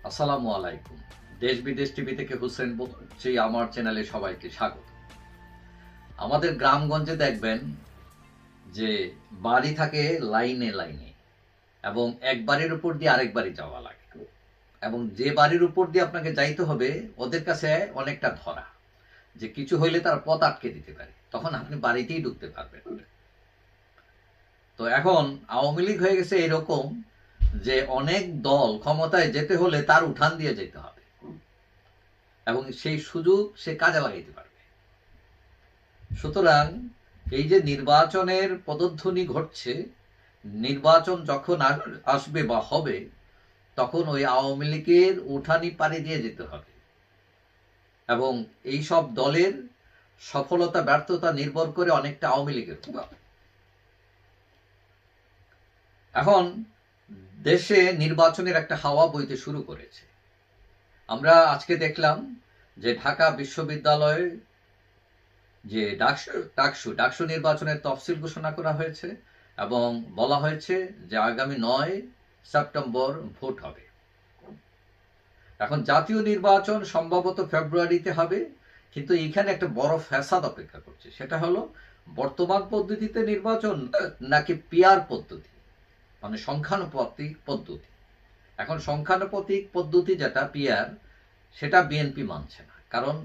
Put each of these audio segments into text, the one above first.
আসসালামু আলাইকুম। দেশ বিদেশ টিভি থেকে হুসেন বলছি, আমার চ্যানেলে সবাইকে স্বাগত। আমাদের গ্রামগঞ্জে দেখবেন যে বাড়ি থাকে লাইনে লাইনে, এবং এক বাড়ির উপর দিয়ে আরেক বাড়ি যাওয়া লাগে, এবং যে বাড়ির উপর দিয়ে আপনাকে যাইতে হবে ওদের কাছে অনেকটা ধরা, যে কিছু হইলে তারা পথ আটকে দিতে পারে, তখন আপনি বাড়িতেই ঢুকতে পারবেন। তো এখন আওয়ামী লীগ হয়ে গেছে এরকম যে অনেক দল ক্ষমতায় যেতে হলে তার উঠান দিয়ে যেতে হবে, এবং সেই সুযোগ সে কাজে লাগাইতে পারবে। সুতরাং এই যে নির্বাচনের পদধ্বনি ঘটছে, নির্বাচন যখন আসবে বা হবে, তখন ওই আওয়ামী লীগের উঠানি পাড়ি দিয়ে যেতে হবে, এবং এই সব দলের সফলতা ব্যর্থতা নির্ভর করে অনেকটা আওয়ামী লীগের উপর। এখন দেশে নির্বাচনের একটা হাওয়া বইতে শুরু করেছে। আমরা আজকে দেখলাম যে ঢাকা বিশ্ববিদ্যালয়ে যে ডাকসু নির্বাচনের তফসিল ঘোষণা করা হয়েছে, এবং বলা হয়েছে যে আগামী 9 সেপ্টেম্বর ভোট হবে। এখন জাতীয় নির্বাচন সম্ভবত ফেব্রুয়ারিতে হবে, কিন্তু এখানে একটা বড় ফ্যাসাদ অপেক্ষা করছে। সেটা হলো বর্তমান পদ্ধতিতে নির্বাচন নাকি পিআর পদ্ধতি, মানে সংখ্যানুপাতিক পদ্ধতি। এখন সংখ্যানুপাতিক পদ্ধতি যেটা পিআর, সেটা বিএনপি মানছে না, কারণ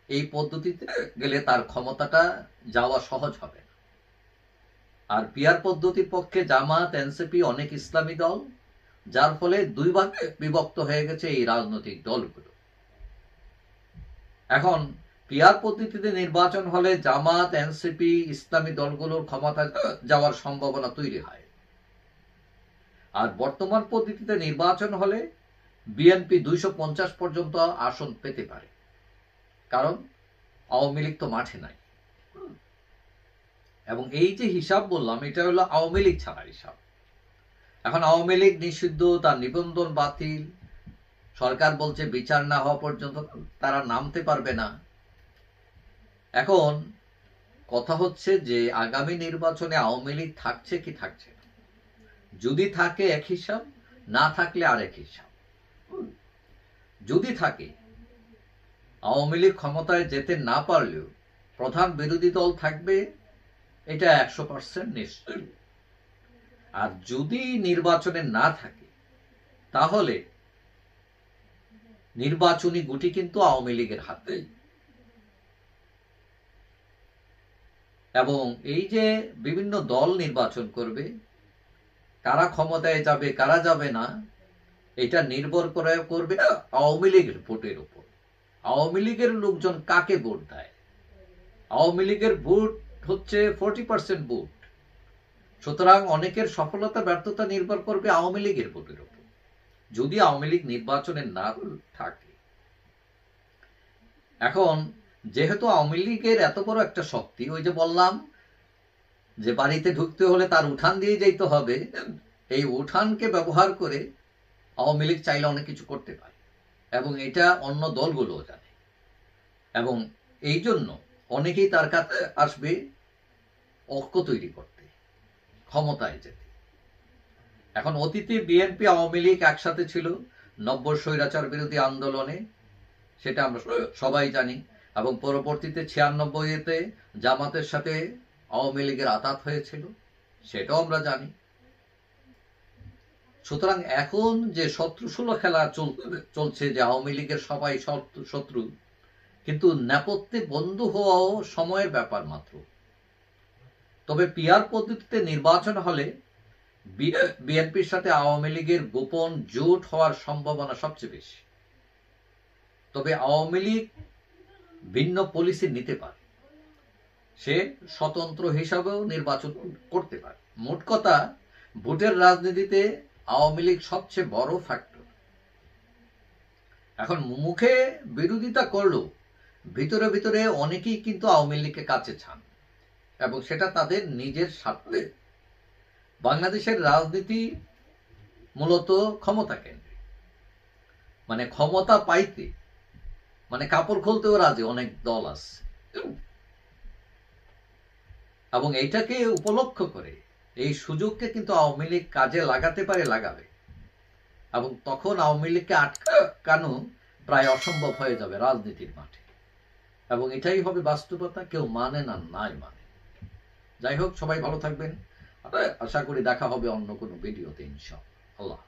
এই পদ্ধতিতে গেলে তার ক্ষমতাটা যাওয়া সহজ হবে না। আর পিআর পদ্ধতির পক্ষে জামাত, এনসিপি, অনেক ইসলামী দল, যার ফলে দুই ভাগে বিভক্ত হয়ে গেছে এই রাজনৈতিক দলগুলো। এখন পিআর পদ্ধতিতে নির্বাচন হলে জামাত, এনসিপি, ইসলামী দলগুলোর ক্ষমতা যাওয়ার সম্ভাবনা তৈরি হয়। আর বর্তমান পদ্ধতিতে নির্বাচন হলে বিএনপি 250 পর্যন্ত আসন পেতে পারে, কারণ আওয়ামী লীগ তো মাঠে নাই। এবং এই যে হিসাব বললাম, এটা হলো আওয়ামী লীগ ছাড়া হিসাব। এখন আওয়ামী লীগ নিষিদ্ধ, তার নিবন্ধন বাতিল, সরকার বলছে বিচার না হওয়া পর্যন্ত তারা নামতে পারবে না। এখন কথা হচ্ছে যে আগামী নির্বাচনে আওয়ামী লীগ থাকছে কি থাকছে না। যদি থাকে এক হিসাব, না থাকলে আরেক হিসাব। যদি থাকে, আওয়ামী লীগ ক্ষমতায় যেতে না পারলেও প্রধান বিরোধী দল থাকবে, এটা 100% নিশ্চয়। আর যদি নির্বাচনে না থাকে, তাহলে নির্বাচনী গুটি কিন্তু আওয়ামী লীগের হাতে। এবং এই যে বিভিন্ন দল নির্বাচন করবে, কারা ক্ষমতায় যাবে কারা যাবে না, এটা নির্ভর করবে আওয়ামী লীগের ভোটের উপর। আওয়ামী লীগের লোকজন কাকে ভোট দেয়? আওয়ামী লীগের ভোট হচ্ছে 40% ভোট। সুতরাং অনেকের সফলতা ব্যর্থতা নির্ভর করবে আওয়ামী লীগের ভোটের উপর, যদি আওয়ামী লীগ নির্বাচনে না থাকে। এখন যেহেতু আওয়ামী লীগের এত বড় একটা শক্তি, ওই যে বললাম যে বাড়িতে ঢুকতে হলে তার উঠান দিয়ে যেতে হবে, এই উঠানকে ব্যবহার করে আওয়ামী লীগ চাইলে অনেক কিছু করতে পারে, এবং এটা অন্য দলগুলোও জানে। এবং এই জন্য অনেকেই তার কাছে আসবে ঐক্য তৈরি করতে, ক্ষমতায় যেতে। এখন অতীতে বিএনপি আওয়ামী লীগ একসাথে ছিল 90 স্বৈরাচার বিরোধী আন্দোলনে, সেটা আমরা সবাই জানি। এবং পরবর্তীতে 96-তে জামাতের সাথে আওয়ামী লীগের আঁতাত হয়েছিল, সেটাও আমরা জানি। সুতরাং এখন যে শত্রুসুলভ খেলা চলছে, যে আওয়ামী লীগের সবাই শত্রু, কিন্তু নেপথ্যে বন্ধু হওয়াও সময়ের ব্যাপার মাত্র। তবে পিআর পদ্ধতিতে নির্বাচন হলে বিএনপির সাথে আওয়ামী লীগের গোপন জোট হওয়ার সম্ভাবনা সবচেয়ে বেশি। তবে আওয়ামী লীগ ভিন্ন পলিসি নিতে পারে, সে স্বতন্ত্র হিসাবেও নির্বাচন করতে পারে। মোট কথা, ভোটের রাজনীতিতে আওয়ামী লীগ সবচেয়ে বড় ফ্যাক্টর। এখন মুখে বিরোধিতা করলেও ভিতরে ভিতরে অনেকেই কিন্তু আওয়ামী লীগকে কাছে চান, এবং সেটা তাদের নিজের স্বার্থে। বাংলাদেশের রাজনীতি মূলত ক্ষমতা কেন্দ্রিক, মানে ক্ষমতা পাইতে মানে কাপড় খুলতেও রাজি অনেক দল আছে, এবং এইটাকে উপলক্ষ করে এই সুযোগকে কিন্তু আওয়ামী লীগ কাজে লাগাতে পারে, লাগাবে। এবং তখন আওয়ামী লীগকে আটকানো প্রায় অসম্ভব হয়ে যাবে রাজনীতির মাঠে, এবং এটাই হবে বাস্তবতা। কেউ মানে না, নাই মানে। যাই হোক, সবাই ভালো থাকবেন। আশা করি দেখা হবে অন্য কোনো ভিডিওতে ইনশাআল্লাহ।